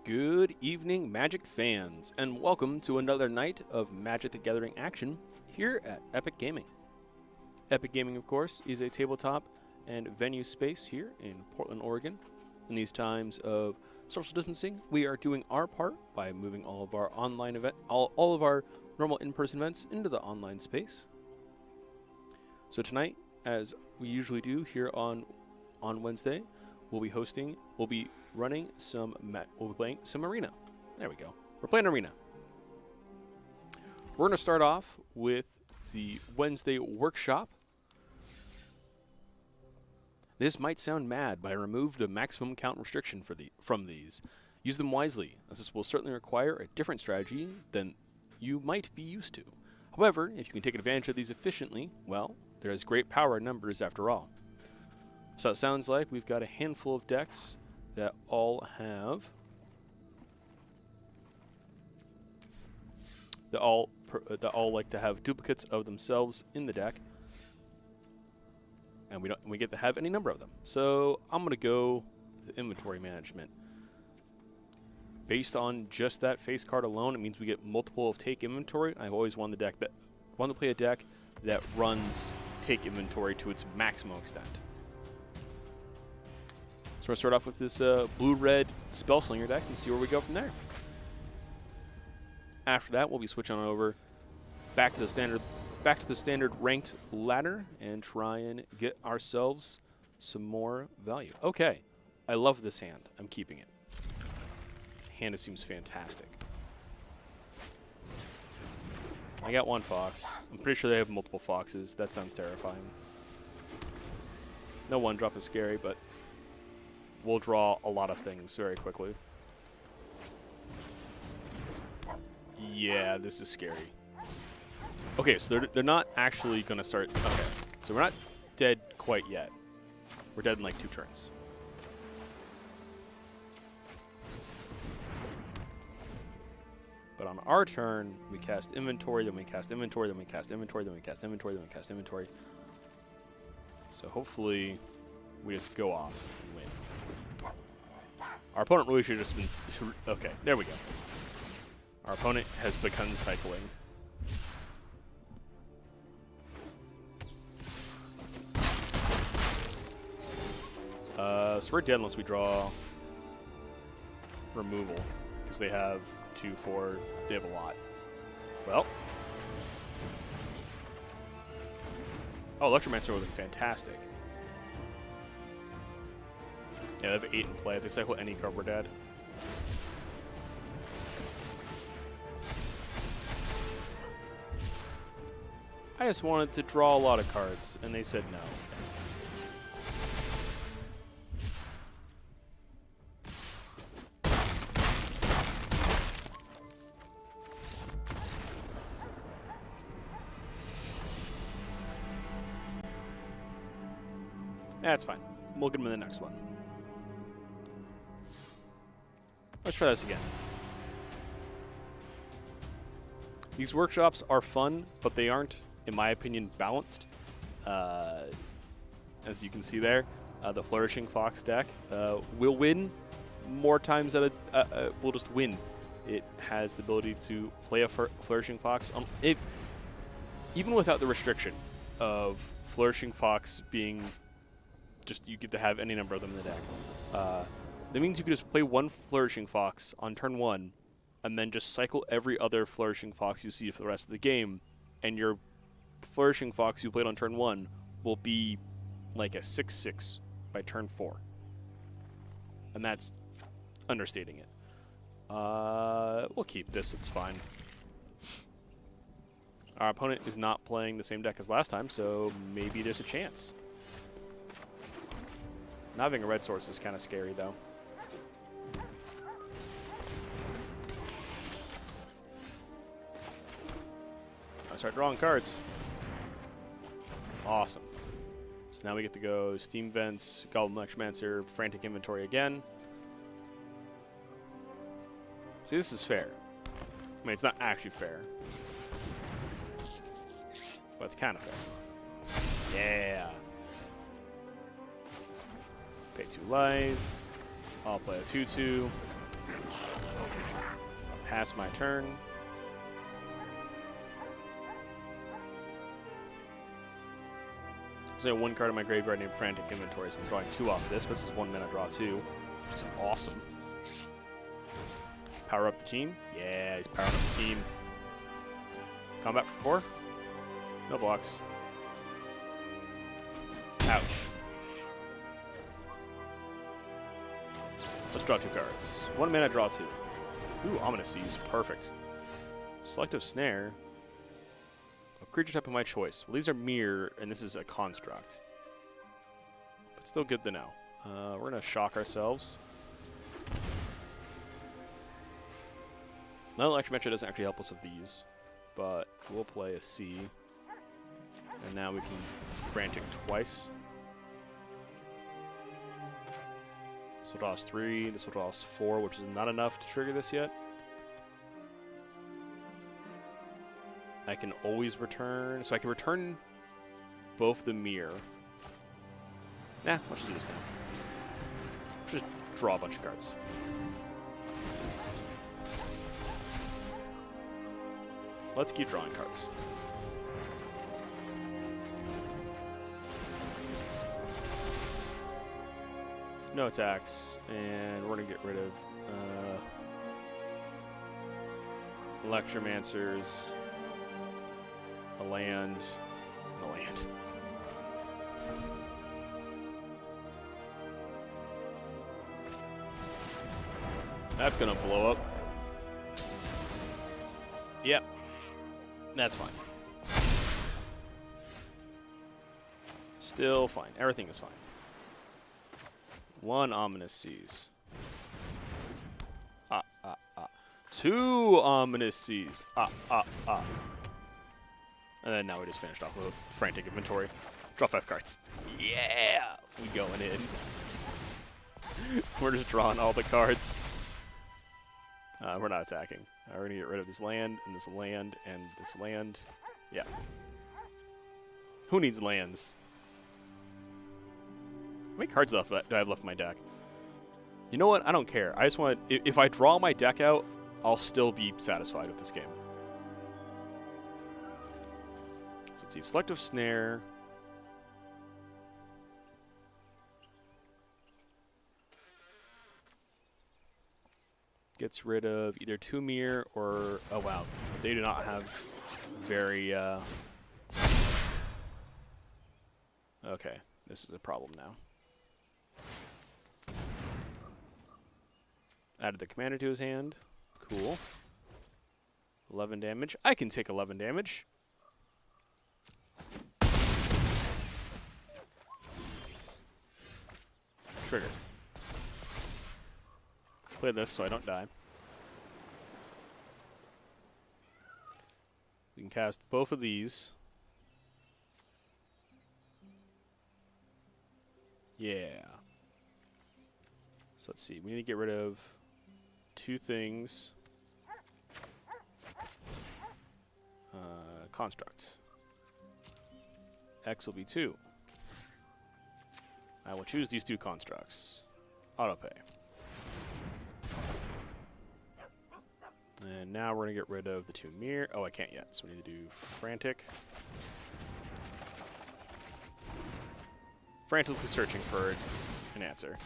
Good evening, Magic fans, and welcome to another night of Magic the Gathering action here at Epic Gaming. Epic Gaming, of course, is a tabletop and venue space here in Portland, Oregon. In these times of social distancing, we are doing our part by moving all of our online all of our normal in-person events into the online space. So tonight, as we usually do here on Wednesday, we'll be running we'll be playing some Arena. There we go. We're playing Arena. We're going to start off with the Wednesday workshop. This might sound mad, but I removed the maximum count restriction from these. Use them wisely, as this will certainly require a different strategy than you might be used to. However, if you can take advantage of these efficiently, well, there is great power in numbers after all. So it sounds like we've got a handful of decks that all like to have duplicates of themselves in the deck, and we get to have any number of them. So I'm gonna go with inventory management. Based on just that face card alone, it means we get multiple of take inventory. I've always wanted to play a deck that runs take inventory to its maximum extent. So we're going to start off with this blue-red Spellslinger deck and see where we go from there. After that, we'll be switching on over back to the standard ranked ladder and try and get ourselves some more value. Okay, I love this hand. I'm keeping it. Hand seems fantastic. I got one fox. I'm pretty sure they have multiple foxes. That sounds terrifying. No one drop is scary, but we'll draw a lot of things very quickly. Yeah, this is scary. Okay, so they're not actually going to start. Okay, so we're not dead quite yet. We're dead in like 2 turns. But on our turn, we cast inventory, then we cast inventory, then we cast inventory, then we cast inventory, then we cast inventory. So hopefully we just go off and win. Our opponent really should have just been... Okay, there we go. Our opponent has begun cycling. So we're dead unless we draw removal, because they have 2, 4, they have a lot. Well. Oh, Electromancer would look fantastic. Yeah, they have 8 in play. If they cycle any card, we're dead. I just wanted to draw a lot of cards, and they said no. That's fine. We'll get them in the next one. Let's try this again. These workshops are fun, but they aren't, in my opinion, balanced. As you can see there, the Flourishing Fox deck will win more times at will just win. It has the ability to play a Flourishing Fox. Even without the restriction of Flourishing Fox being just, you get to have any number of them in the deck. That means you can just play one Flourishing Fox on turn 1, and then just cycle every other Flourishing Fox you see for the rest of the game, and your Flourishing Fox you played on turn 1 will be like a 6/6 by turn 4. And that's understating it. We'll keep this, it's fine. Our opponent is not playing the same deck as last time, so maybe there's a chance. Not having a red source is kind of scary, though. I start drawing cards. Awesome. So now we get to go Steam Vents, Goblin Electromancer, Frantic Inventory again. See, this is fair. I mean, it's not actually fair, but it's kind of fair. Yeah. Pay 2 life. I'll play a 2/2. Pass my turn. There's only one card in my graveyard named Frantic Inventory, so I'm drawing 2 off this, but this is 1 mana draw 2, which is awesome. Power up the team. Yeah, he's powering up the team. Combat for 4. No blocks. Ouch. Let's draw 2 cards. 1 mana, draw 2. Ooh, Ominous Seas. Perfect. Selective Snare. A creature type of my choice. Well, these are Mirror, and this is a Construct. But still good to know. We're going to shock ourselves. No, Electromancer doesn't actually help us with these. But we'll play a C. And now we can Frantic twice. This will draw us 3, this will draw us 4, which is not enough to trigger this yet. I can always return, so I can return both the Mirror. Nah, let's just do this now. Let's just draw a bunch of cards. Let's keep drawing cards. No attacks, and we're going to get rid of Electromancers, a land. That's going to blow up. Yep. That's fine. Still fine. Everything is fine. 1 Ominous Seas. 2 Ominous Seas. And then now we just finished off with a Frantic Inventory. Draw 5 cards. Yeah! We going in. We're just drawing all the cards. We're not attacking. We're going to get rid of this land, and this land, and this land. Yeah. Who needs lands? How many cards do I have left in my deck? You know what? I don't care. I just want... If I draw my deck out, I'll still be satisfied with this game. So let's see. Selective Snare. Gets rid of either 2 Mirror or... Oh, wow. They do not have very... Okay. This is a problem now. Added the commander to his hand. Cool. 11 damage. I can take 11 damage. Trigger. Play this so I don't die. We can cast both of these. Yeah. So let's see. We need to get rid of 2 things. Construct. X will be 2. I will choose these 2 constructs. Autopay. And now we're going to get rid of the 2 Mirror. Oh, I can't yet, so we need to do Frantic. Frantically searching for an answer.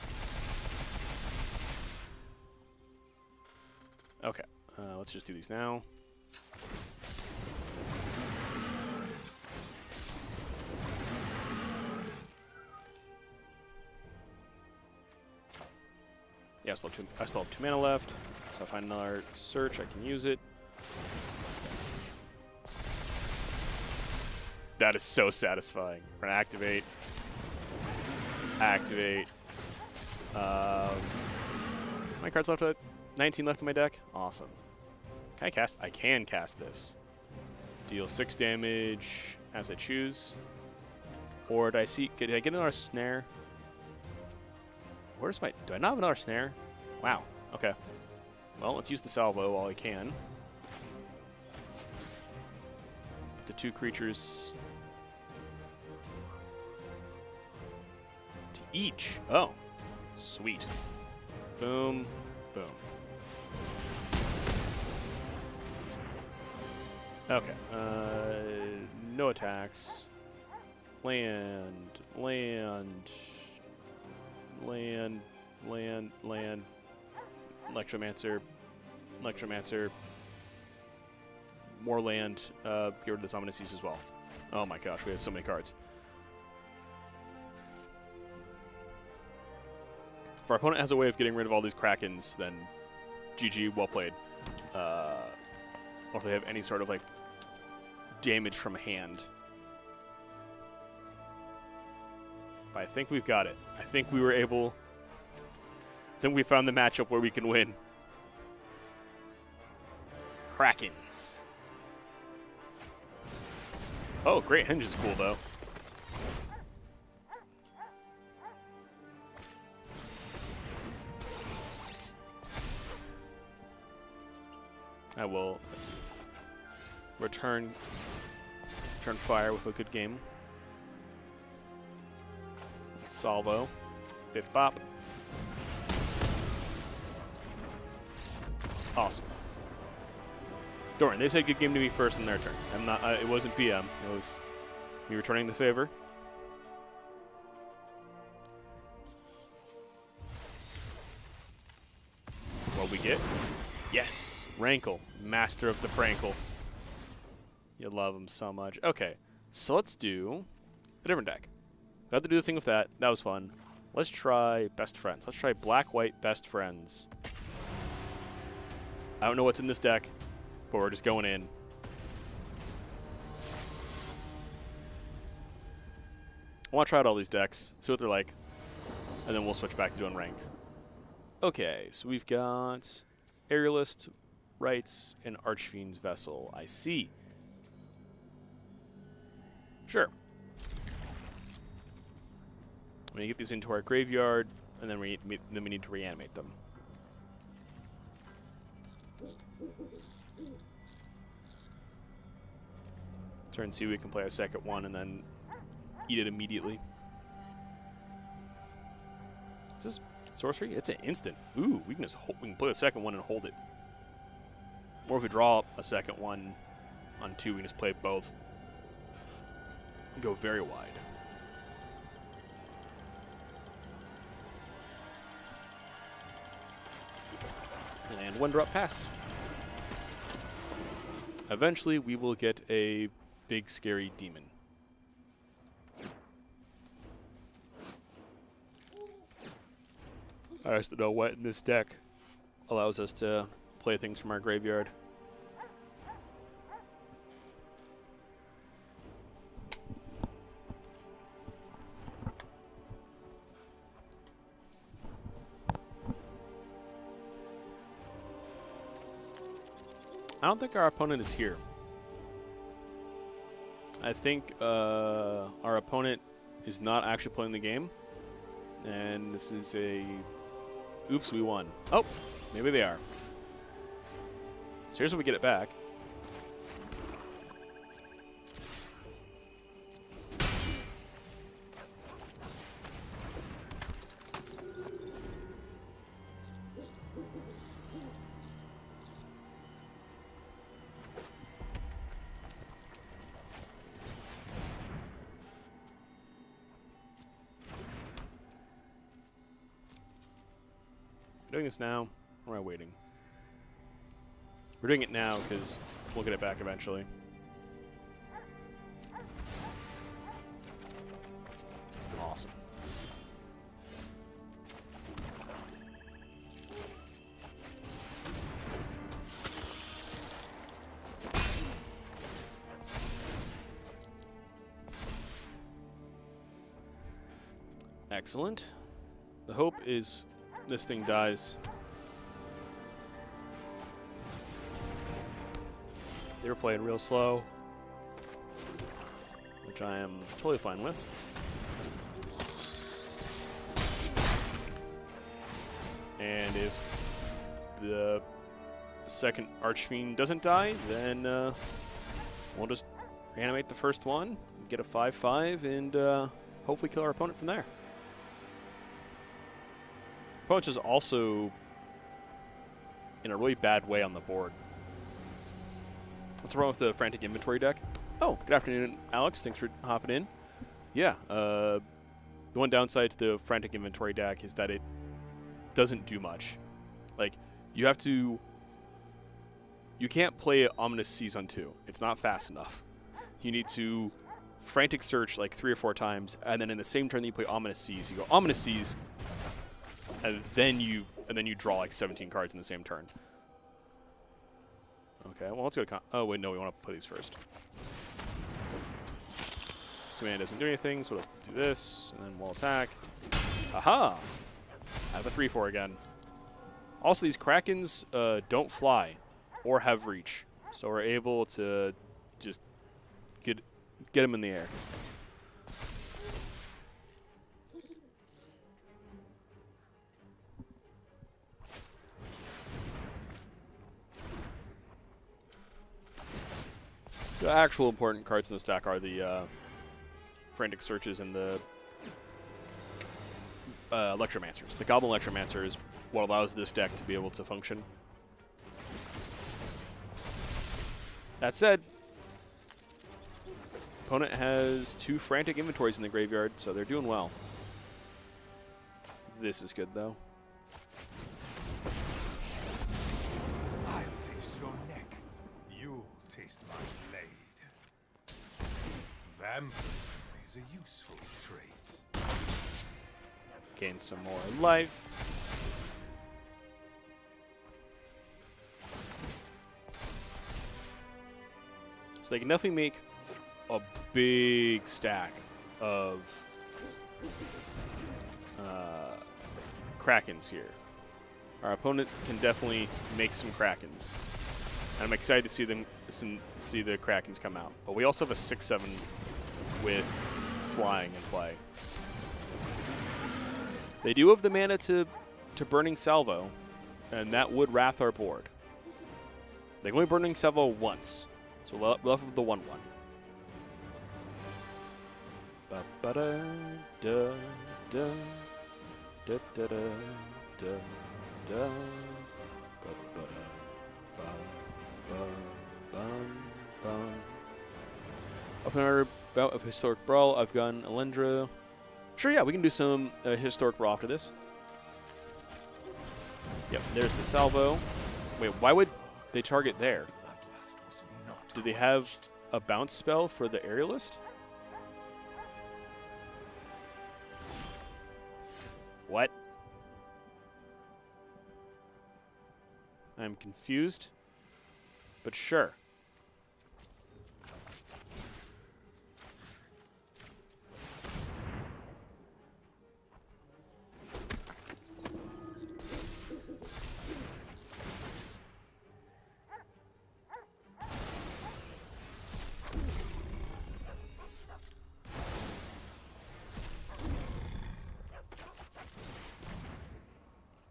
Okay, let's just do these now. Yeah, I still have 2 mana left. So if I find another search, I can use it. That is so satisfying. We're gonna activate. Activate. My cards left at 19 left in my deck. Awesome. Can I cast? I can cast this. Deal 6 damage as I choose. Or did I get another snare? Where's my... Do I not have another snare? Wow. Okay. Well, let's use the salvo while I can. The 2 creatures... to each. Oh. Sweet. Boom. Boom. Okay. No attacks. Land. Electromancer. More land. Get rid of the Summonesses as well. Oh my gosh, we have so many cards. If our opponent has a way of getting rid of all these Krakens, then GG, well played. Or if they have any sort of like damage from hand. But I think we've got it. I think we were able. I think we found the matchup where we can win. Krakens. Oh, Great Henge is cool though. I will return fire with a good game. Salvo. Biff bop. Awesome. Don't worry, they said good game to me first in their turn. I'm not. It wasn't BM. It was me returning the favor. What we get? Yes, Rankle, master of the Prankle. You love him so much. Okay, so let's do a different deck. I have to do the thing with that. That was fun. Let's try Best Friends. Let's try Black-White Best Friends. I don't know what's in this deck, but we're just going in. I want to try out all these decks, see what they're like, and then we'll switch back to doing ranked. Okay, so we've got Aerialist, Rites, and Archfiend's Vessel. I see. Sure. I'm going to get these into our graveyard, and then we need to reanimate them. Turn 2, we can play a second one and then eat it immediately. Is this sorcery? It's an instant. Ooh, we can just we can play a second one and hold it. Or if we draw a second one on 2, we can just play both. And go very wide. And 1-drop pass. Eventually, we will get a big, scary demon. I just don't know what in this deck allows us to play things from our graveyard. I don't think our opponent is here. I think our opponent is not actually playing the game. And this is a... Oops, we won. Oh, maybe they are. So here's when we get it back. Doing this now, or am I waiting? We're doing it now because we'll get it back eventually. Awesome. Excellent. The hope is this thing dies. They were playing real slow, which I am totally fine with. And if the second Archfiend doesn't die, then we'll just reanimate the first one, get a 5/5, and hopefully kill our opponent from there. Opponent is also in a really bad way on the board. What's wrong with the Frantic Inventory deck? Oh, good afternoon, Alex. Thanks for hopping in. Yeah, the one downside to the Frantic Inventory deck is that it doesn't do much. Like, you can't play Ominous Seas on 2. It's not fast enough. You need to Frantic Search like 3 or 4 times, and then in the same turn that you play Ominous Seas, you go Ominous Seas, and then you draw like 17 cards in the same turn. Okay, well, let's go to oh, wait, no, we want to play these first. So mana doesn't do anything, so let's do this, and then we'll attack. Aha! I have a 3/4 again. Also, these Krakens don't fly or have reach, so we're able to just get them in the air. The actual important cards in the stack are the Frantic Searches and the Electromancers. The Goblin Electromancer is what allows this deck to be able to function. That said, opponent has 2 Frantic Inventories in the graveyard, so they're doing well. This is good, though. I'll taste your neck. You'll taste my blade. Vampirism is a useful trait. Gain some more life. So they can definitely make a big stack of Krakens here. Our opponent can definitely make some Krakens. And I'm excited to see the Krakens come out. But we also have a 6/7 with flying in play. They do have the mana to Burning Salvo, and that would wrath our board. They can only Burning Salvo once, so we're left with the 1/1. Up in our bout of Historic Brawl, I've gotten Elendra. Sure, yeah, we can do some Historic Brawl after this. Yep, there's the salvo. Wait, why would they target there? Do they have a bounce spell for the Aerialist? What? I'm confused, but sure.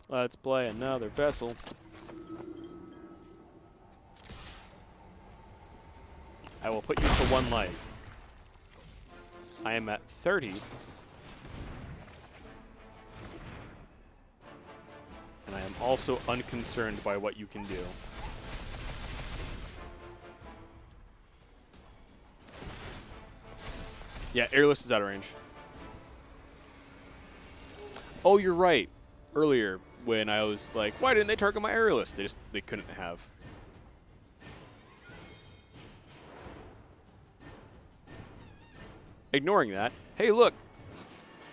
Let's play another vessel. I will put you to 1 life. I am at 30. And I am also unconcerned by what you can do. Yeah, Airless is out of range. Oh, you're right. Earlier, when I was like, why didn't they target my Aerialist? They couldn't have. Ignoring that, hey, look,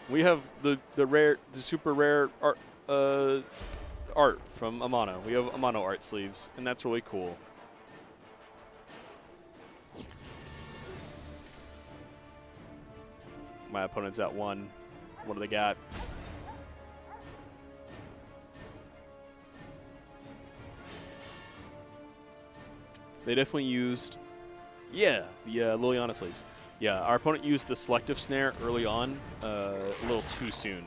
we have the super rare art from Amano. We have Amano art sleeves, and that's really cool. My opponent's at 1. What do they got? They definitely used, yeah, the Liliana sleeves. Yeah, our opponent used the Selective Snare early on a little too soon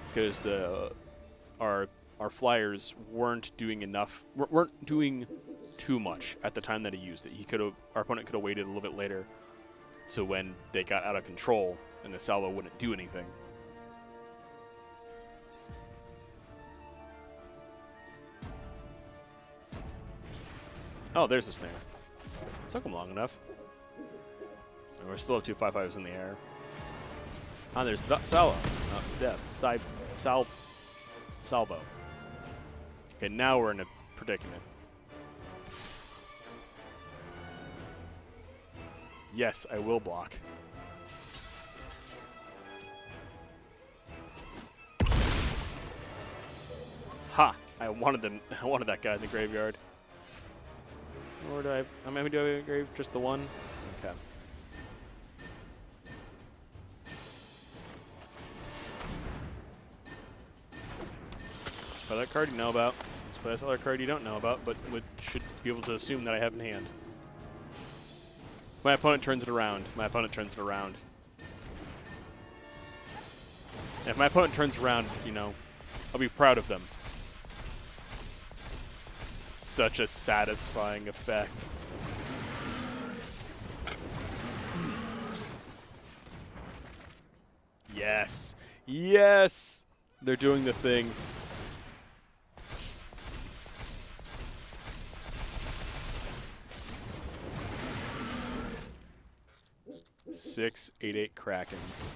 because our flyers weren't doing enough, weren't doing too much at the time that he used it. Our opponent could have waited a little bit later to when they got out of control and the salvo wouldn't do anything. Oh, there's the snare. Took him long enough. And we're still have 2 5/5s in the air. Ah, there's Salvo. Yeah, Salvo. Okay, now we're in a predicament. Yes, I will block. Ha! I wanted that guy in the graveyard. Or do I? How many do I have in the grave? Just the one? Okay. Let's play that card you know about. Let's play this other card you don't know about, but should be able to assume that I have in hand. My opponent turns it around. My opponent turns it around. And if my opponent turns around, you know, I'll be proud of them. It's such a satisfying effect. Yes. Yes! They're doing the thing. Six, 8/8 Krakens.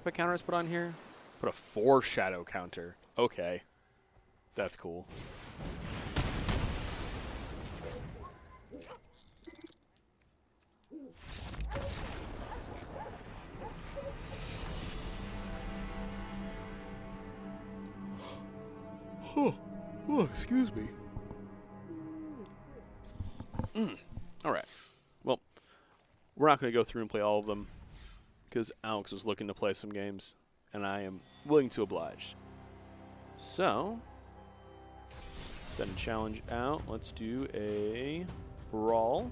What counters put on here? Put a 4 shadow counter. Okay. That's cool. Oh, excuse me. All right. Well, we're not going to go through and play all of them because Alex was looking to play some games, and I am willing to oblige. So, send a challenge out. Let's do a brawl.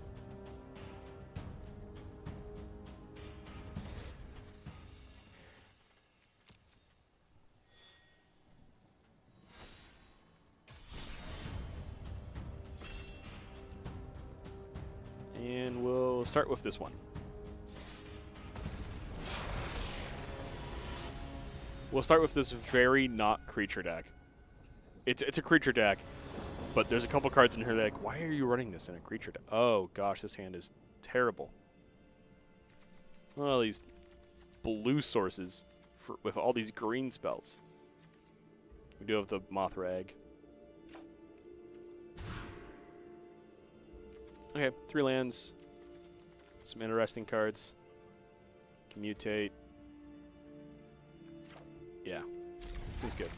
And we'll start with this one. We'll start with this very not creature deck. It's a creature deck, but there's a couple cards in here that are like, why are you running this in a creature deck? Oh gosh, this hand is terrible. All these blue sources with all these green spells. We do have the Mothra Egg. Okay, 3 lands. Some interesting cards. Can mutate. Yeah, seems good.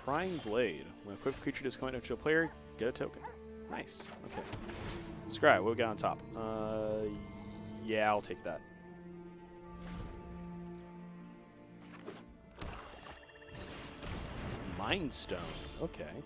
Prying Blade. When a equipped creature does come to a player, get a token. Nice. Okay. Scry, what we got on top? Yeah, I'll take that. Mind Stone. Okay.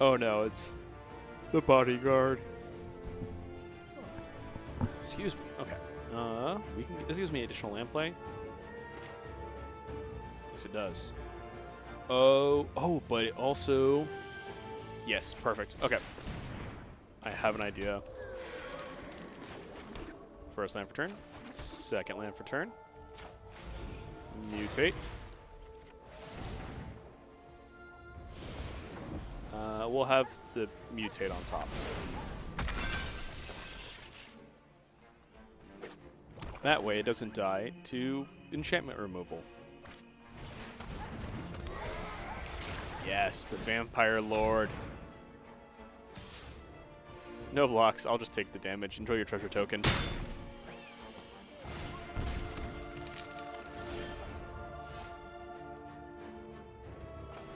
Oh no, it's the bodyguard. Excuse me. Okay. This gives me additional land play. Yes, it does. Oh, but it also. Yes, perfect. Okay. I have an idea. First land for turn. Second land for turn. Mutate. We'll have the mutate on top. That way it doesn't die to enchantment removal. Yes, the Vampire Lord. No blocks, I'll just take the damage. Enjoy your treasure token.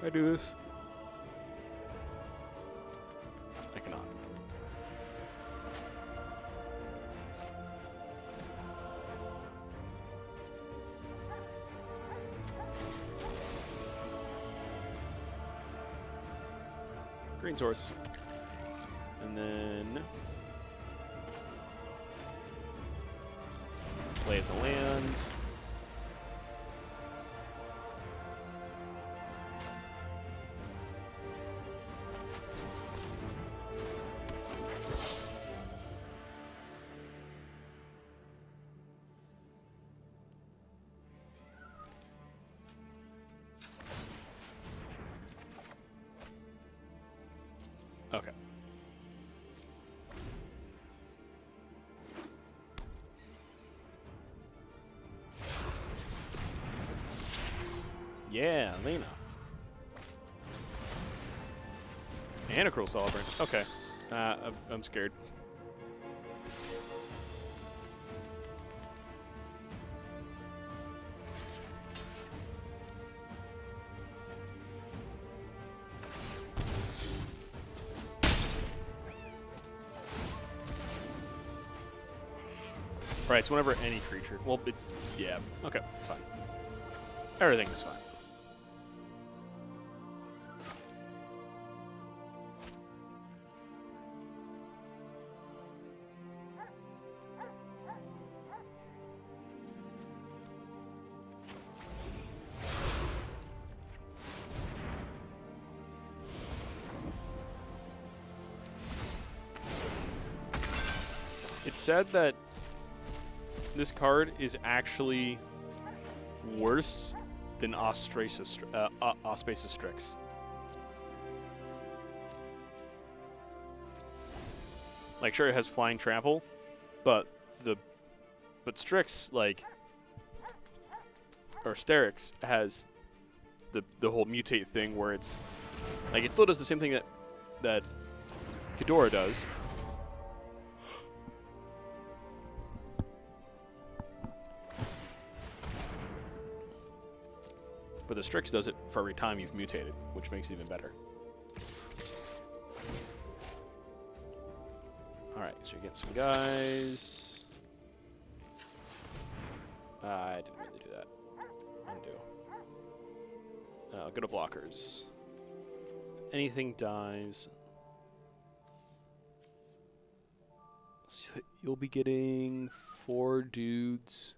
I do this. I cannot. green source. And then plays a land. Okay. Yeah, Lena. And a Cruel Celebrant. Okay. I'm scared. Right, so whenever any creature... Well, it's... Yeah, okay, it's fine. Everything is fine. It's sad that this card is actually worse than Auspicious Strix. Like, sure, it has Flying Trample, but Strix, like, or Sterix has the whole mutate thing where it's like, it still does the same thing that Ghidorah does. But the Strix does it for every time you've mutated, which makes it even better. Alright, so you're getting some guys. I didn't mean to do that. Undo. Go to blockers. If anything dies, so you'll be getting 4 dudes.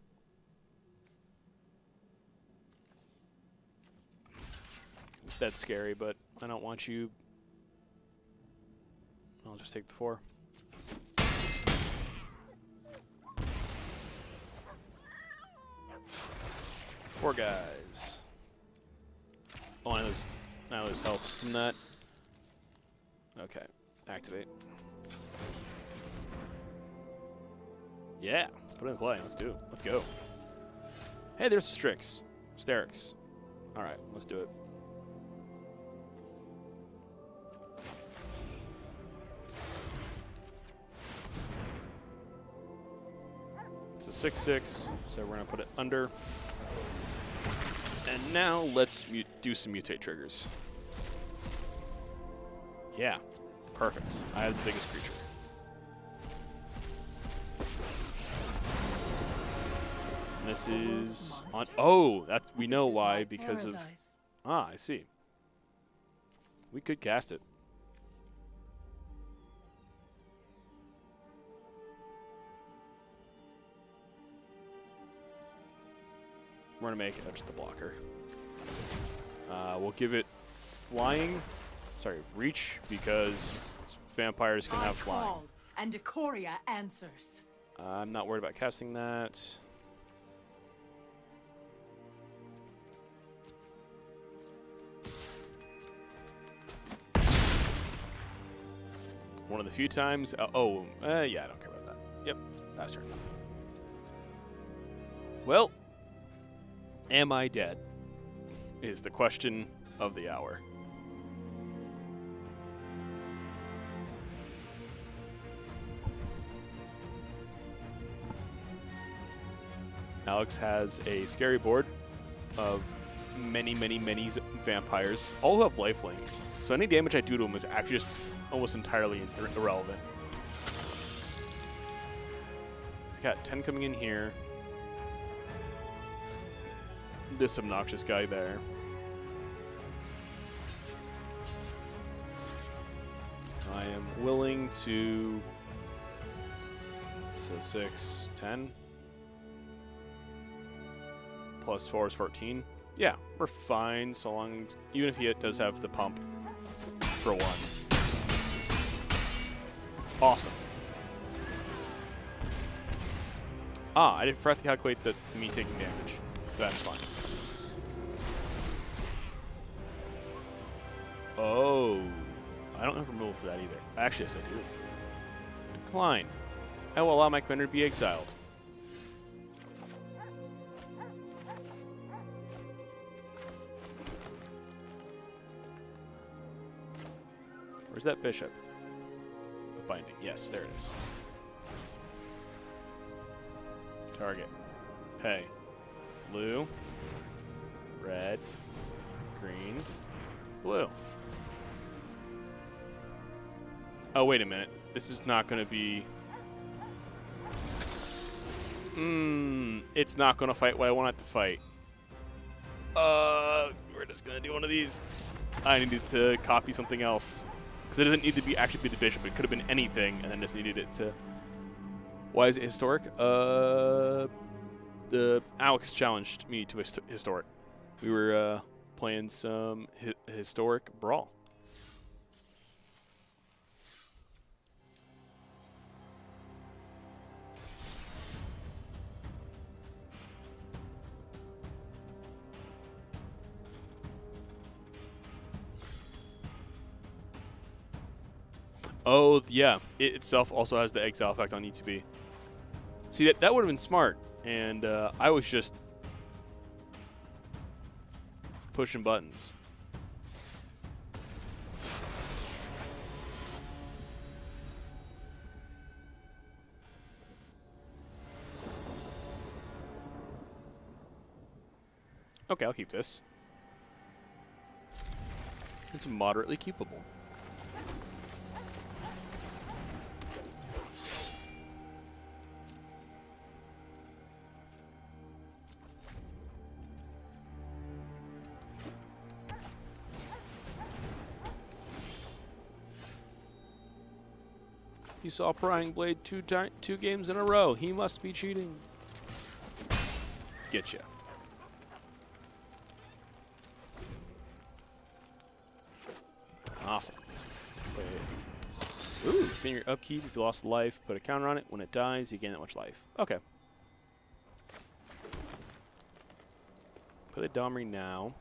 That's scary, but I don't want you. I'll just take the 4. Four guys. Oh, I lose health from that. Okay, activate. Yeah, put it in play. Let's do it. Let's go. Hey, there's Strix. Sterix. All right, let's do it. It's a 6/6, so we're going to put it under. And now let's do some mutate triggers. Yeah, perfect. I have the biggest creature. And this is on. Oh, that we know why, because of. Ah, I see. We could cast it. We're going to make it just the blocker. We'll give it flying. Sorry, reach, because vampires can have flying. And Ikoria answers. I'm not worried about casting that. One of the few times. Yeah, I don't care about that. Yep, faster. Well, am I dead? Is the question of the hour. Alex has a scary board of many vampires, all who have lifelink. So any damage I do to them is actually just almost entirely irrelevant. He's got 10 coming in here. This obnoxious guy there. I am willing to. So 6, 10. Plus 4 is 14. Yeah, we're fine so long as, even if he does have the pump for 1. Awesome. Ah, I didn't forget to calculate me taking damage. That's fine. Oh, I don't have removal for that either. Actually, yes, I do. Decline. I will allow my commander to be exiled. Where's that bishop? Binding. Yes, there it is. Target. Hey. Blue. Red. Green. Blue. Oh, wait a minute. This is not going to be... it's not going to fight what I want it to fight. We're just going to do one of these. I needed to copy something else. Because it doesn't need to be actually be the bishop. It could have been anything, and then just needed it to... Why is it historic? The Alex challenged me to historic. We were playing some historic brawl. Oh, yeah. It itself also has the exile effect on ETB. See, that would have been smart, and I was just pushing buttons. Okay, I'll keep this. It's moderately keepable. He saw Prying Blade two games in a row. He must be cheating. Getcha. Awesome. Ooh, spin your upkeep. If you lost life, put a counter on it. When it dies, you gain that much life. Okay. Play the Domri now.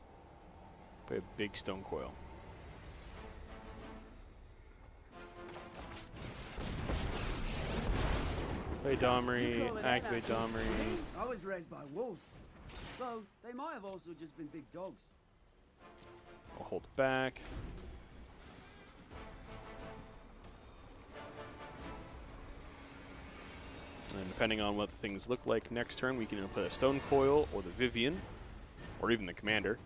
Play a big stone coil. Play Domri, activate Domri. I was raised by wolves, though they might have also just been big dogs. I'll hold it back. And depending on what things look like next turn, we can either play a Stone Coil or the Vivian, or even the Commander.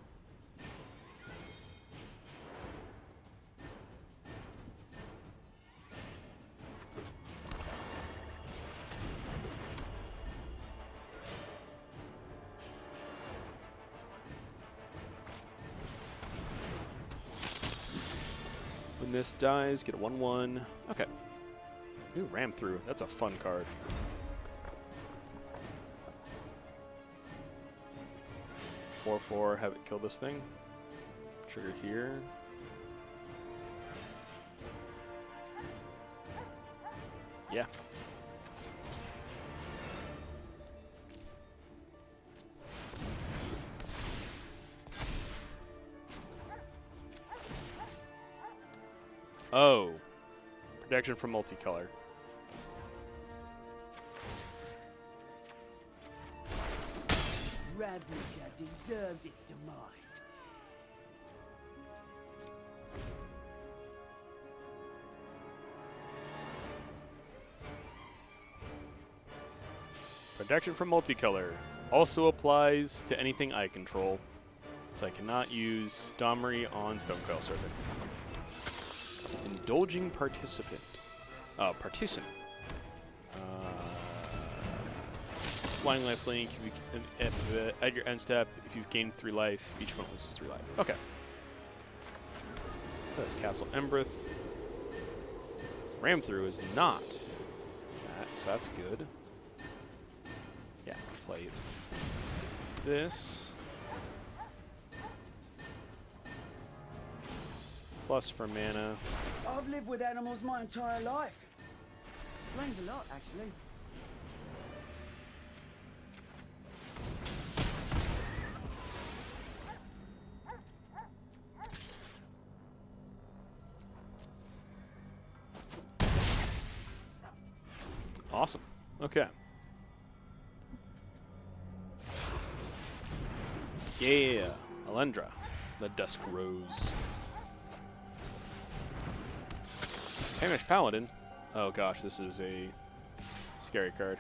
When this dies, get a 1/1. Okay. Ooh, Ram Through. That's a fun card. Four, have it kill this thing. Trigger here. Yeah. Oh. Protection from multicolor. Ravnica deserves its demise. Protection from multicolor also applies to anything I control, so I cannot use Domri on Stone Coil Serpent. Indulging Participant. Partition. Flying Lifelink, at your end step, if you've gained 3 life, each one loses 3 life. Okay. That's Castle Embereth. Ram through is not. So that's good. Yeah, play this. Plus for mana. I've lived with animals my entire life. Explains a lot, actually. Awesome. Okay. Yeah, Alendra, the Dusk Rose. Hamish Paladin. Oh gosh, this is a scary card.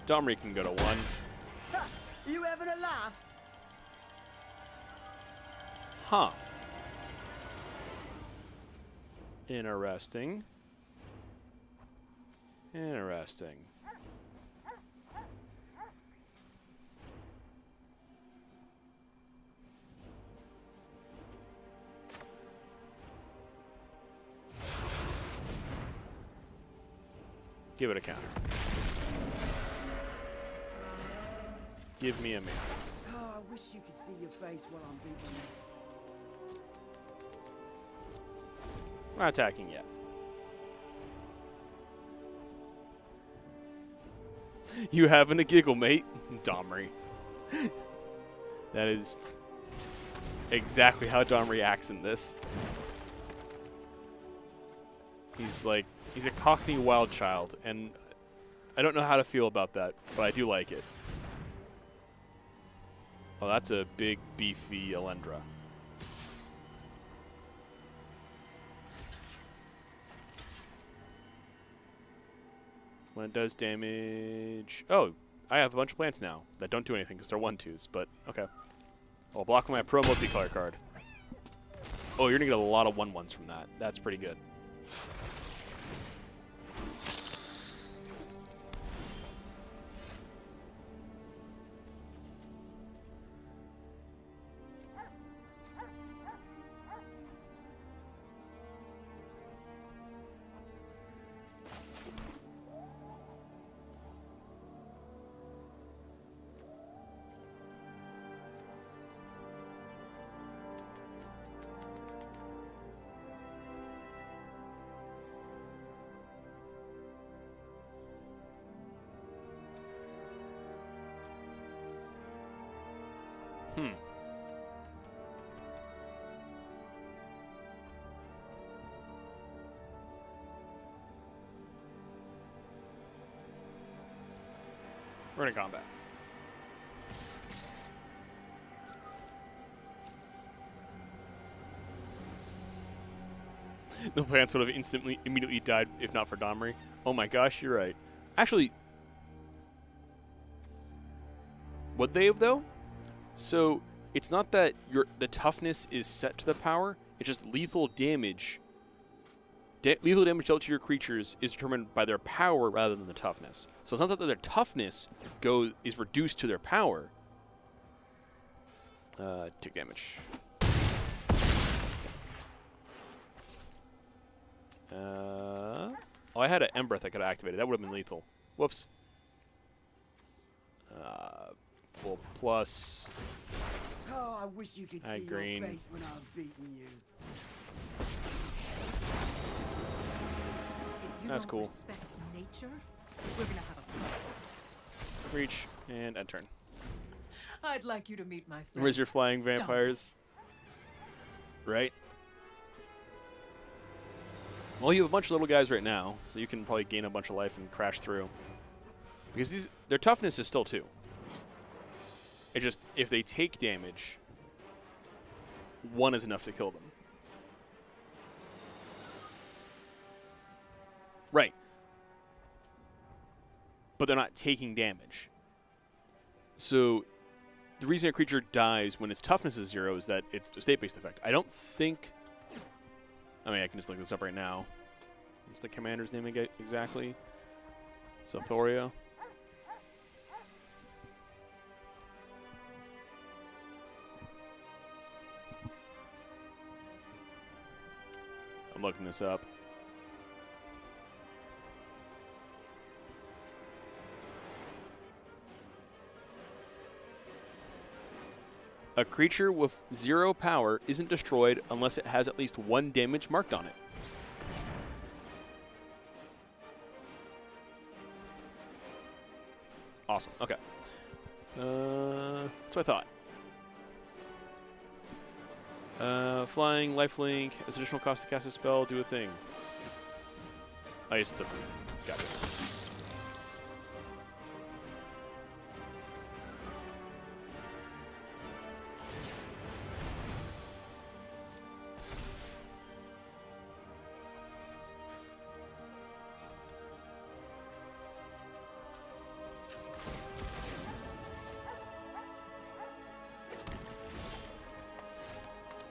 Domri can go to 1. Ha! You having a laugh? Huh. Interesting. Interesting. Give it a counter. Give me a man. Oh, I wish you could see your face while I'm beating you. We're not attacking yet. You having a giggle, mate? Domri. That is exactly how Domri acts in this. He's like, he's a Cockney wild child, and I don't know how to feel about that, but I do like it. Oh, that's a big, beefy Alendra. When it does damage... Oh, I have a bunch of plants now that don't do anything because they're 1/2s, but okay. I'll block my pro multicolor card. Oh, you're going to get a lot of 1/1s from that. That's pretty good. We're in combat. The plants would have immediately died if not for Domri. Oh my gosh, you're right. Actually, would they have though? So it's not that the toughness is set to the power. It's just lethal damage. Lethal damage dealt to your creatures is determined by their power rather than the toughness. So it's not that their toughness is reduced to their power. Take damage. Oh, I had an Embereth I could have activated. That would have been lethal. Whoops. Well, plus... Oh, I wish you could see green. your face when I'm beating you. If you That's don't cool. respect nature, we're gonna have a problem. Reach and end turn. I'd like you to meet my friend. Where's your flying Stump. vampires? Right? Well, you have a bunch of little guys right now, so you can probably gain a bunch of life and crash through. Because their toughness is still 2. It just, if they take damage, 1 is enough to kill them. Right. But they're not taking damage. So the reason a creature dies when its toughness is 0 is that it's a state-based effect. I don't think... I mean, I can just look this up right now. What's the commander's name exactly? So Thoria. I'm looking this up. A creature with 0 power isn't destroyed unless it has at least 1 damage marked on it. Awesome. Okay. That's what I thought. Flying, lifelink, as additional cost to cast a spell, do a thing. I used the. Gotcha.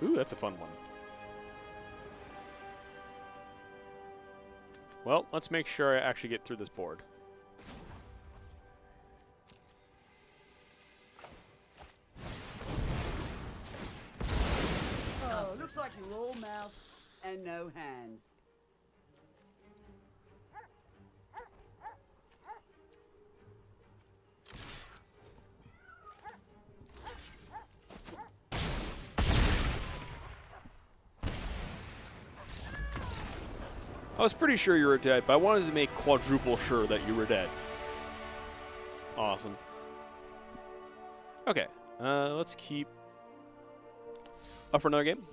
Ooh, that's a fun one. Well, let's make sure I actually get through this board. Oh, looks like you're all mouth and no hands. I was pretty sure you were dead, but I wanted to make quadruple sure that you were dead. Awesome. Okay, let's keep up for another game.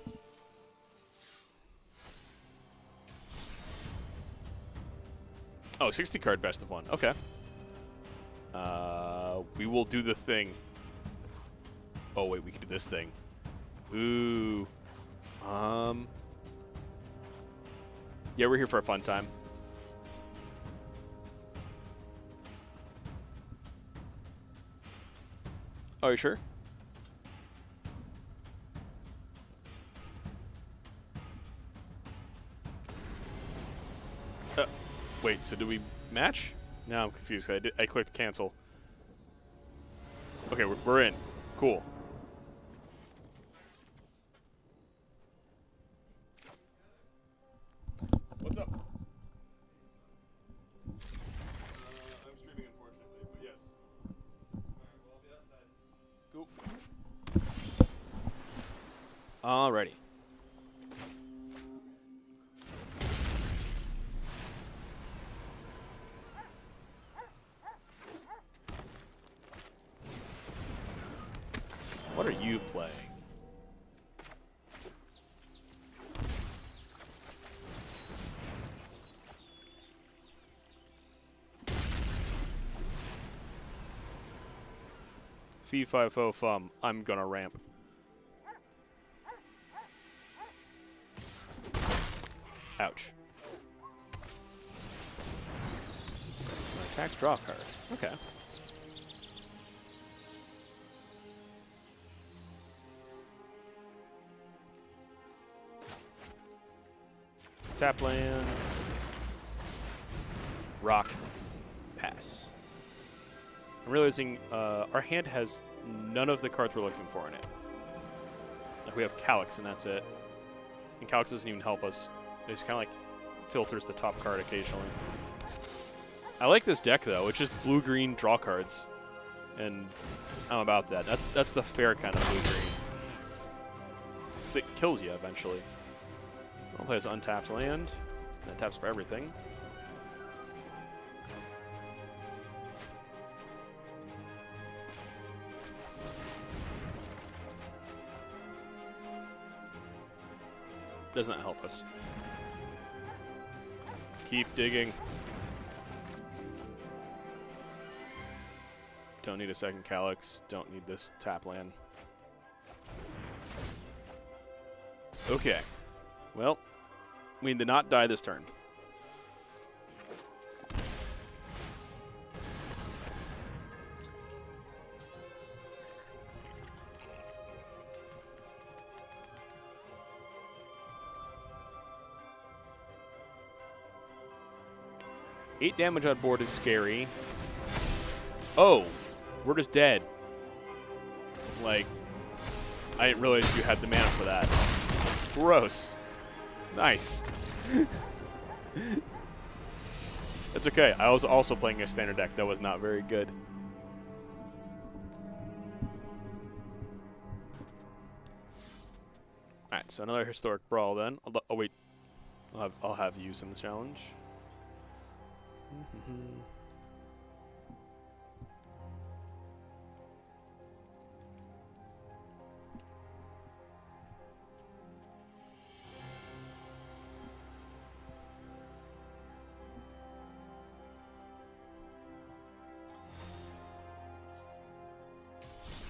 Oh, 60 card best of 1. Okay. We will do the thing. Oh wait, we can do this thing. Ooh. Yeah, we're here for a fun time. Oh, you sure? Wait, so do we match? Now I'm confused. I clicked cancel. Okay, we're in. Cool. What's up? I'm streaming, unfortunately, but yes. Alright, well, I'll be outside. Alrighty. What are you playing? Fee fi fo fum. I'm gonna ramp. Ouch. Attacks, draw a card. Okay. Tap land. Rock. Pass. I'm realizing our hand has none of the cards we're looking for in it. Like we have Calyx, and that's it. And Calyx doesn't even help us. It just kind of like filters the top card occasionally. I like this deck, though. It's just blue-green draw cards. And I'm about that. That's the fair kind of blue-green. Because it kills you eventually. I'll play as untapped land. That taps for everything. Does not help us. Keep digging. Don't need a second Calyx. Don't need this tap land. Okay. Well, we did not die this turn. Eight damage on board is scary. Oh, we're just dead. Like, I didn't realize you had the mana for that. Gross. Nice. It's okay. I was also playing a standard deck that was not very good. Alright, so another historic brawl then. Oh wait, I'll have use in the challenge.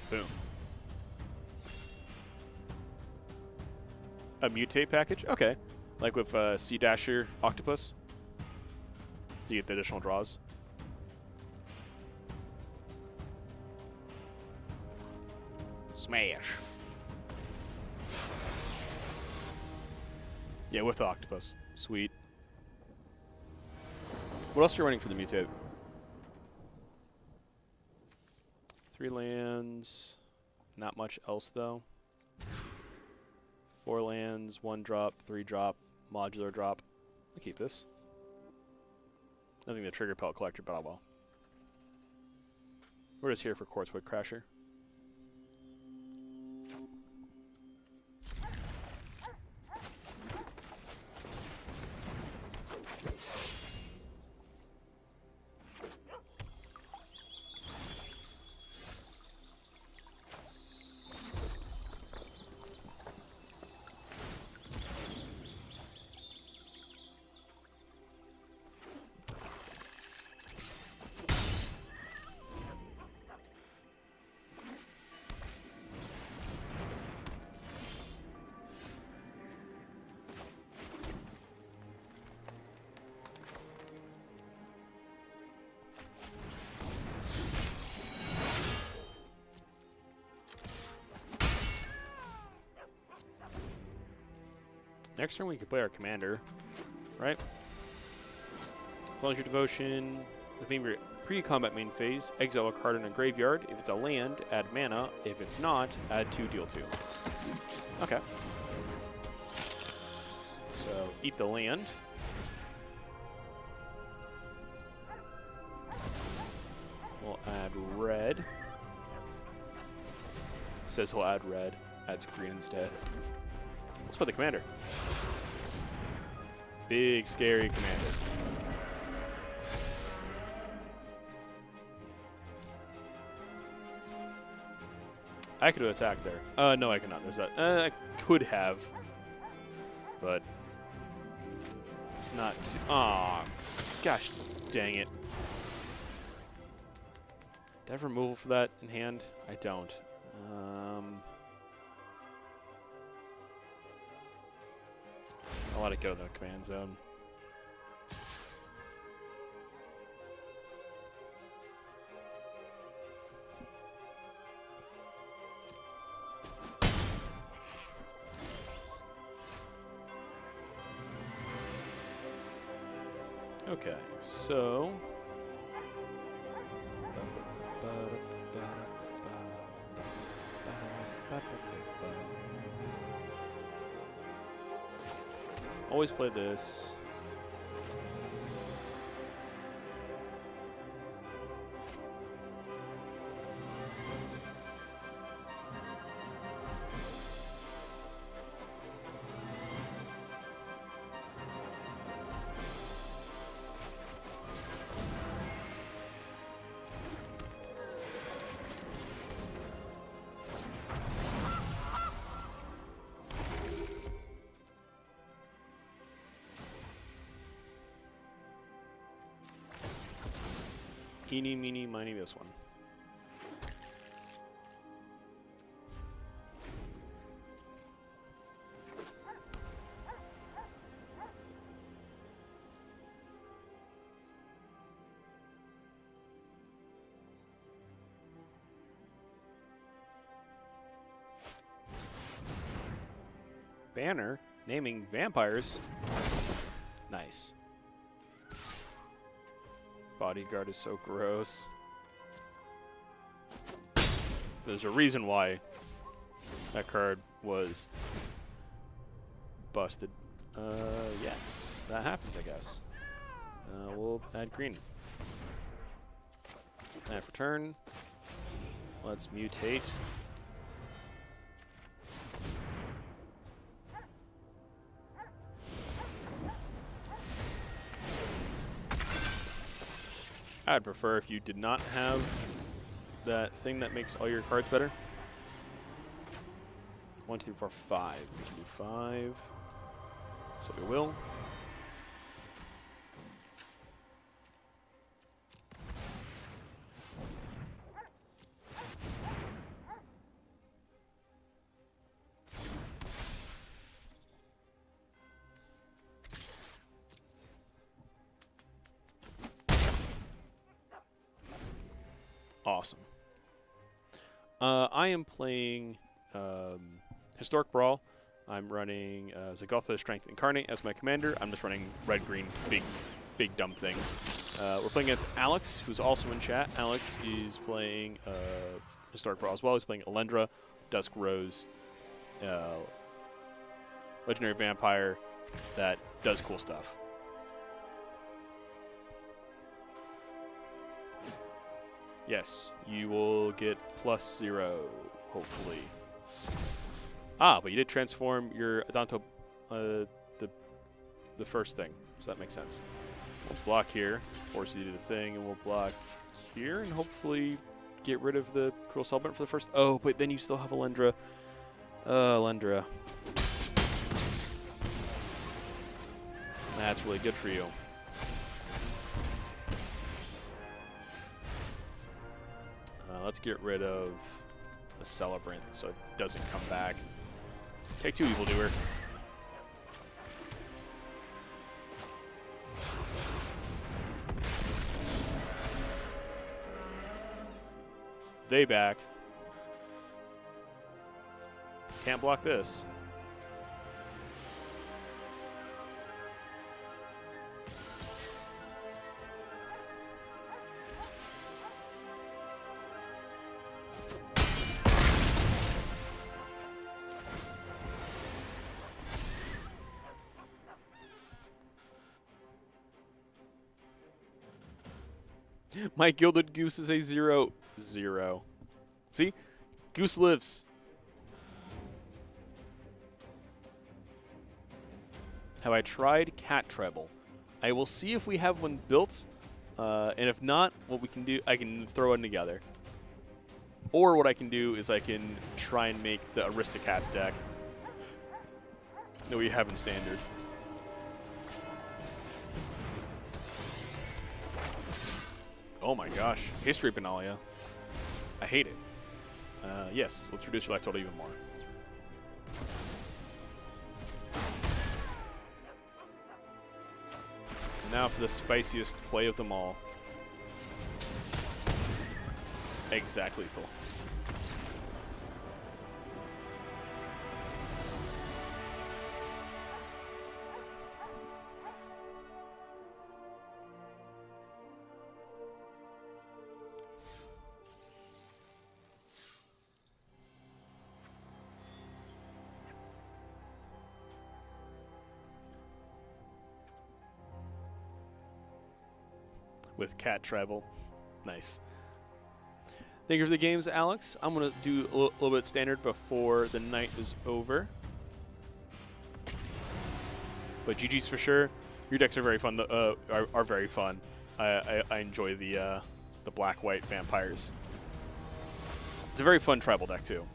Boom. A mutate package? Okay. Like with Sea Dasher Octopus? To get the additional draws. Smash. Yeah, with the Octopus. Sweet. What else are you running for the mutate? 3 lands. Not much else, though. 4 lands, 1 drop, 3 drop, modular drop. I'll keep this. Nothing to trigger Pellet Collector, but oh well. We're just here for Quartzwood Crasher. Next turn we could play our commander, right? As long as your devotion, the main pre-combat main phase, exile a card in a graveyard. If it's a land, add mana. If it's not, add 2, deal 2. Okay. So eat the land. We'll add red. Says he'll add red. Adds green instead. Let's put the commander. Big, scary commander. I could have attacked there. No, I cannot. There's that. I could have. But. Not too. Aw. Gosh dang it. Do I have removal for that in hand? I don't. I'll let it go to the command zone. Okay, so always play this. Eeny, meeny, miny, this one. Banner naming vampires. Nice. Bodyguard is so gross. There's a reason why that card was busted. Yes. that happens, I guess. We'll add green. And for turn, let's mutate. I'd prefer if you did not have that thing that makes all your cards better. 1, 2, 3, 4, 5. We can do 5. So we will. Awesome. I am playing Historic Brawl. I'm running Zagotha Strength Incarnate as my commander. I'm just running red, green, big dumb things. We're playing against Alex, who's also in chat. Alex is playing Historic Brawl as well. He's playing Elendra, Dusk Rose, Legendary Vampire that does cool stuff. Yes, you will get +0, hopefully. Ah, but you did transform your Adanto, the first thing, so that makes sense. We'll block here, force you to do the thing, and we'll block here, and hopefully get rid of the Cruel Celebrant for the first. Oh, but then you still have Elendra. Elendra. That's really good for you. Let's get rid of the Celebrant so it doesn't come back. Take 2, Evildoer. They back. Can't block this. My Gilded Goose is a 0/0. See? Goose lives. Have I tried Cat Treble? I will see if we have one built. And if not, what we can do, I can throw one together. Or what I can do is I can try and make the Aristocats deck that we have in Standard. Oh my gosh. History Benalia. I hate it. Yes, let's reduce your life total even more. And now for the spiciest play of them all. Exact lethal. With Cat Treble. Nice. Thank you for the games, Alex. I'm going to do a little bit Standard before the night is over. But GG's for sure. Your decks are very fun. Are very fun. I enjoy the black-white vampires. It's a very fun tribal deck, too.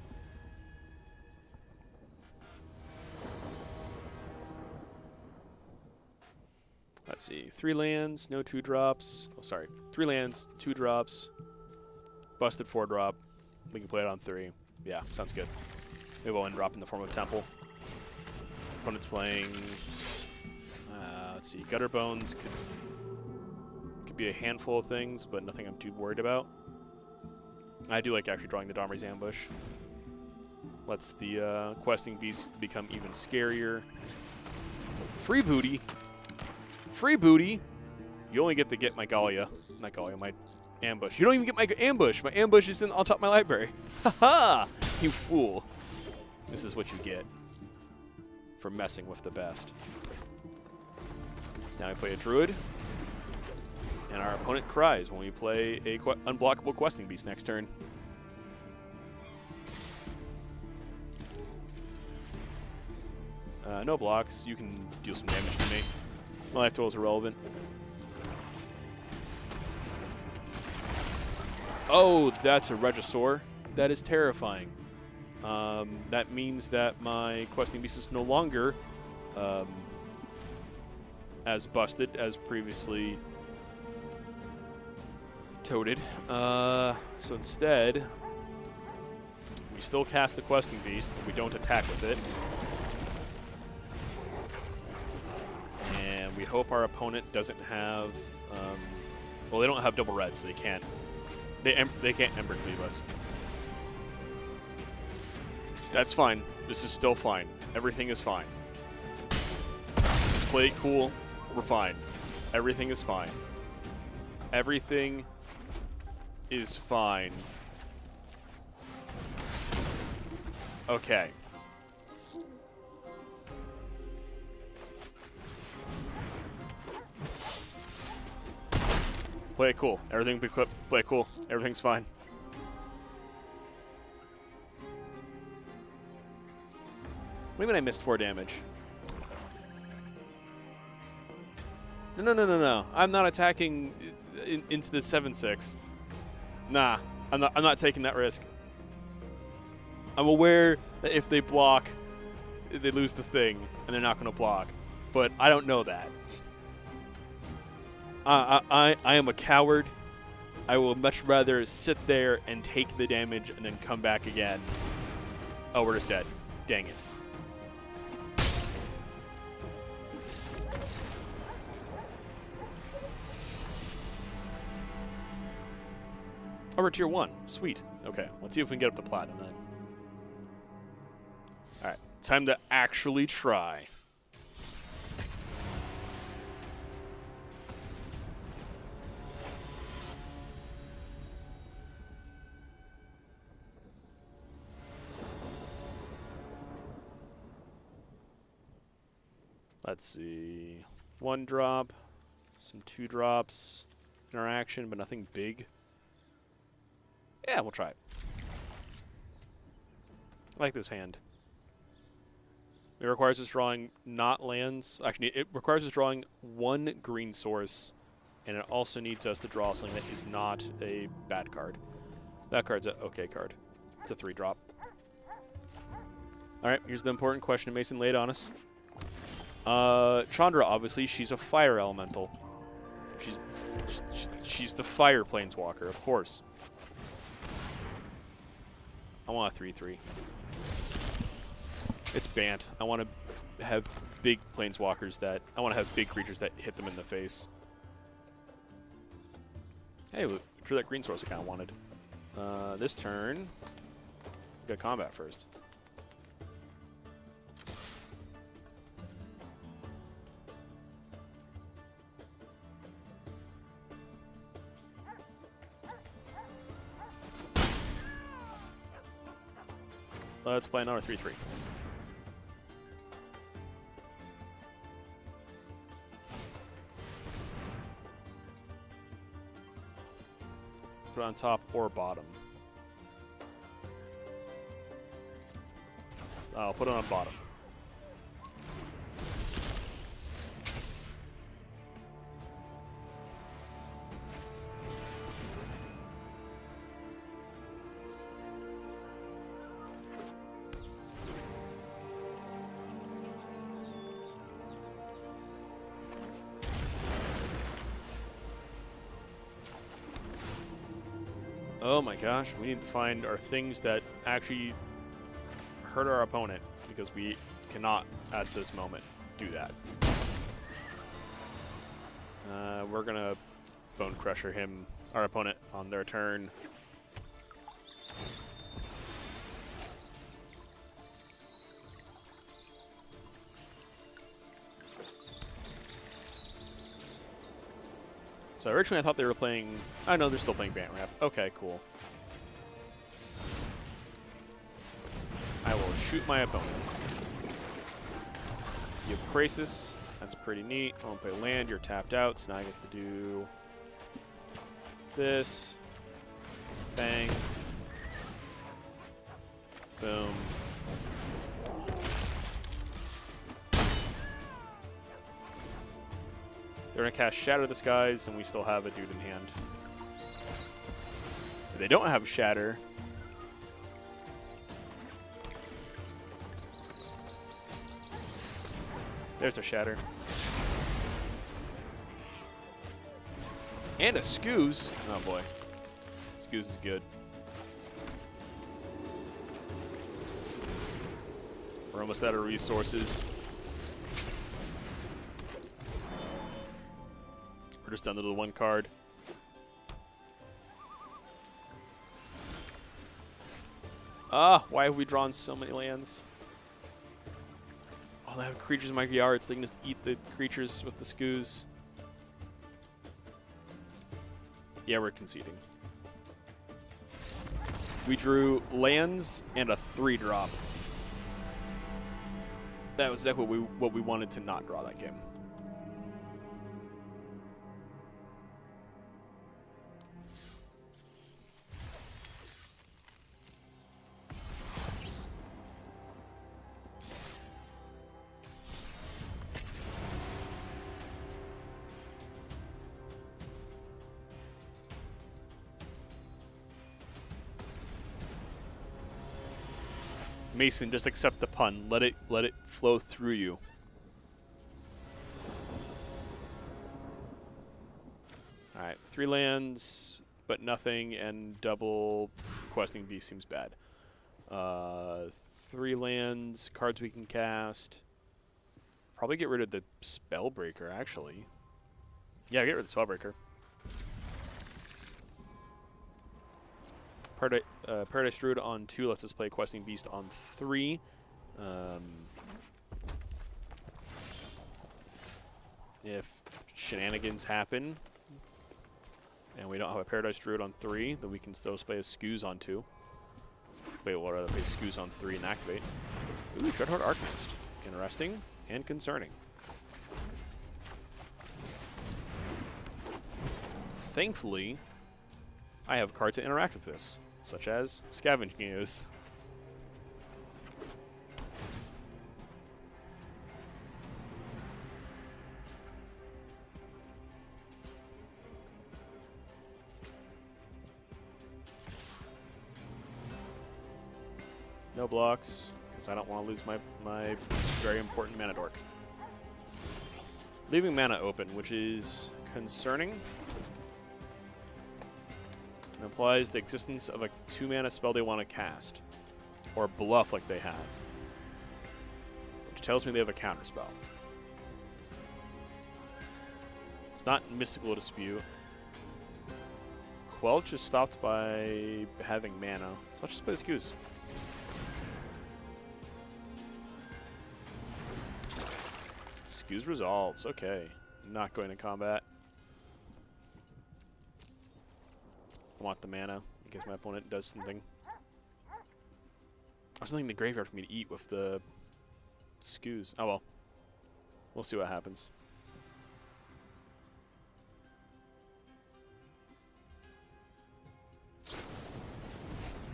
Let's see, 3 lands, no 2-drops. Oh, sorry, 3 lands, 2 drops, busted 4-drop. We can play it on 3. Yeah, sounds good. Maybe we'll end drop in the form of Temple. Opponent's playing, let's see, Gutter Bones could be a handful of things, but nothing I'm too worried about. I do like actually drawing the Domri's Ambush. Lets the questing beast become even scarier. Free booty. Free booty. You only get to get my Gallia. Not Gallia, my ambush. You don't even get my ambush. My ambush is on top of my library. Ha-ha! You fool. This is what you get for messing with the best. So now we play a druid. And our opponent cries when we play a unblockable questing beast next turn. No blocks. You can deal some damage to me. My life total is irrelevant. Oh, that's a Regisaur. That is terrifying. That means that my questing beast is no longer as busted as previously toted. So instead, we still cast the questing beast, but we don't attack with it. And we hope our opponent doesn't have. Well, they don't have double red, so they can't. They can't Ember Cleave us. That's fine. This is still fine. Everything is fine. Just play it cool. We're fine. Everything is fine. Everything is fine. Okay. Play it cool. Everything be clip. Play it cool. Everything's fine. What do you mean I missed 4 damage? No. I'm not attacking into the 7/6. Nah, I'm not taking that risk. I'm aware that if they block, they lose the thing, and they're not going to block. But I don't know that. I am a coward. I will much rather sit there and take the damage and then come back again. Oh, we're just dead. Dang it. Oh, we're tier 1. Sweet. Okay, let's see if we can get up to platinum then. Alright, time to actually try. Let's see. 1 drop, some 2 drops, interaction, but nothing big. Yeah, we'll try it. I like this hand. It requires us drawing not lands. Actually, it requires us drawing 1 green source, and it also needs us to draw something that is not a bad card. That card's an okay card. It's a 3-drop. All right, here's the important question Mason laid on us. Chandra, obviously, she's a fire elemental. She's the fire planeswalker, of course. I want a 3/3. It's Bant. I want to have big planeswalkers that... I want to have big creatures that hit them in the face. Hey, drew that green source I kind of wanted. This turn, got combat first. Let's play another 3/3. Put it on top or bottom. I'll put it on bottom. Oh my gosh, we need to find our things that actually hurt our opponent, because we cannot, at this moment, do that. We're going to Bone Crusher him, our opponent, on their turn. So originally I thought they were playing... I know they're still playing Bant Wrap. Okay, cool. I will shoot my opponent. You have Krasis. That's pretty neat. I won't play land. You're tapped out, so now I get to do this. Bang. Boom. They're going to cast Shatter the Skies, and we still have a dude in hand. If they don't have Shatter, there's a Shatter. And a Scooze. Oh boy. Scooze is good. We're almost out of resources. We're just down to the one card. Ah, why have we drawn so many lands? Oh, they have creatures in my yards. They can just eat the creatures with the Scooze. Yeah, we're conceding. We drew lands and a 3-drop. That was exactly what we wanted to not draw that game. Mason, just accept the pun. Let it flow through you. All right, 3 lands, but nothing, and double questing beast seems bad. 3 lands, cards we can cast. Probably get rid of the Spellbreaker, actually. Yeah, get rid of the Spellbreaker. Paradise Druid on 2 lets us play Questing Beast on 3. If shenanigans happen and we don't have a Paradise Druid on 3, then we can still play a Scooze on 2. Wait, we'll rather play Scooze on 3 and activate. Ooh, Dreadhorde Arcanist. Interesting and concerning. Thankfully, I have cards to interact with this, such as Scavenging Ooze. No blocks, because I don't want to lose my very important mana dork. Leaving mana open, which is concerning. It implies the existence of a 2-mana spell they want to cast, or bluff like they have, which tells me they have a counterspell. It's not Mystical Dispute. Quelch is stopped by having mana, so let's just play the Scooze. Scooze resolves. Okay, not going to combat. I want the mana in case my opponent does something. There's something in the graveyard for me to eat with the Scooze. Oh well. We'll see what happens.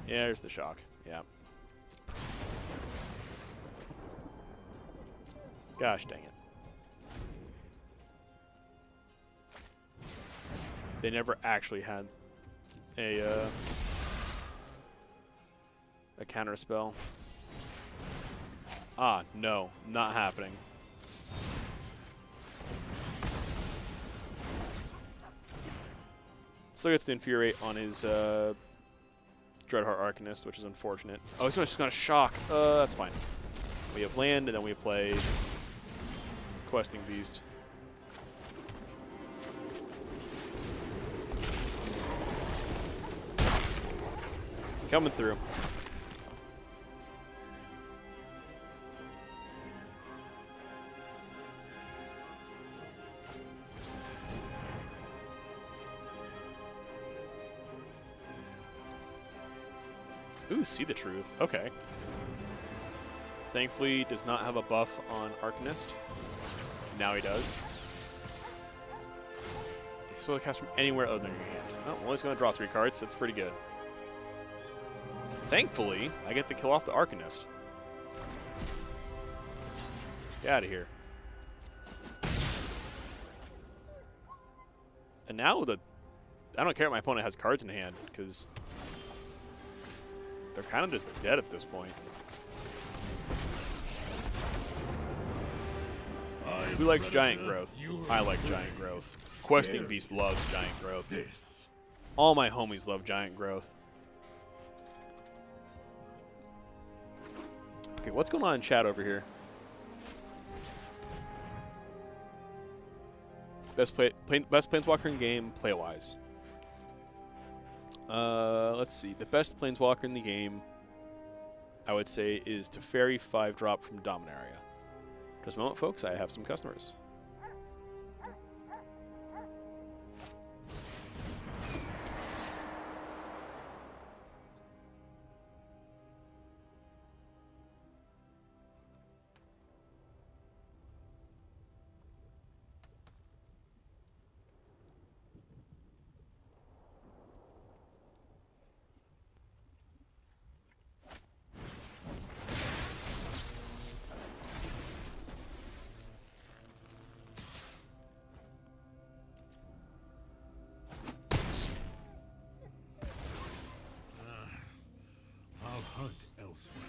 Yeah, there's the shock. Yeah. Gosh dang it. They never actually had a counter spell. Ah, no, not happening. Still gets to Infuriate on his Dreadhorde Arcanist, which is unfortunate. Oh, he's just gonna shock. That's fine. We have land, and then we play Questing Beast. Coming through. Ooh, See the Truth. Okay. Thankfully, does not have a buff on Arcanist. Now he does. He still cast from anywhere other than your hand. Oh, well, he's going to draw 3 cards. That's pretty good. Thankfully, I get to kill off the Arcanist. Get out of here. And now I don't care if my opponent has cards in hand, because they're kind of just dead at this point. Who likes giant growth? I like giant growth. Questing Beast loves giant growth. All my homies love giant growth. Okay, what's going on in chat over here? Best Planeswalker in game, play-wise. Let's see. The best Planeswalker in the game, I would say, is Teferi 5-drop from Dominaria. Just a moment, folks. I have some customers. I'll hunt elsewhere.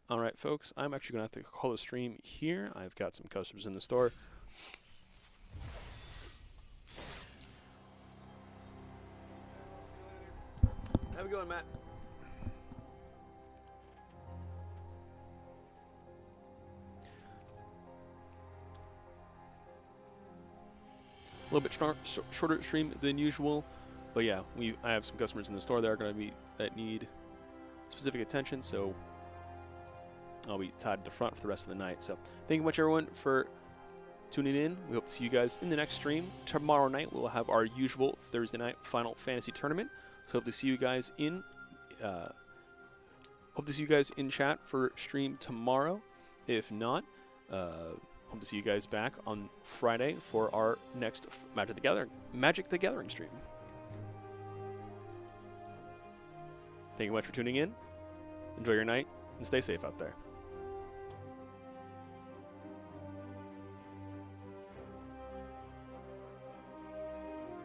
All right, folks, I'm actually going to have to call the stream here. I've got some customers in the store. How's it going, Matt? A little bit shorter stream than usual, but yeah, I have some customers in the store that are going to be that need specific attention, so I'll be tied at the front for the rest of the night. So thank you much, everyone, for tuning in. We hope to see you guys in the next stream. Tomorrow night we'll have our usual Thursday night Final Fantasy tournament. So hope to see you guys in chat for stream tomorrow. If not, hope to see you guys back on Friday for our next Magic the Gathering stream. Thank you much for tuning in. Enjoy your night and stay safe out there.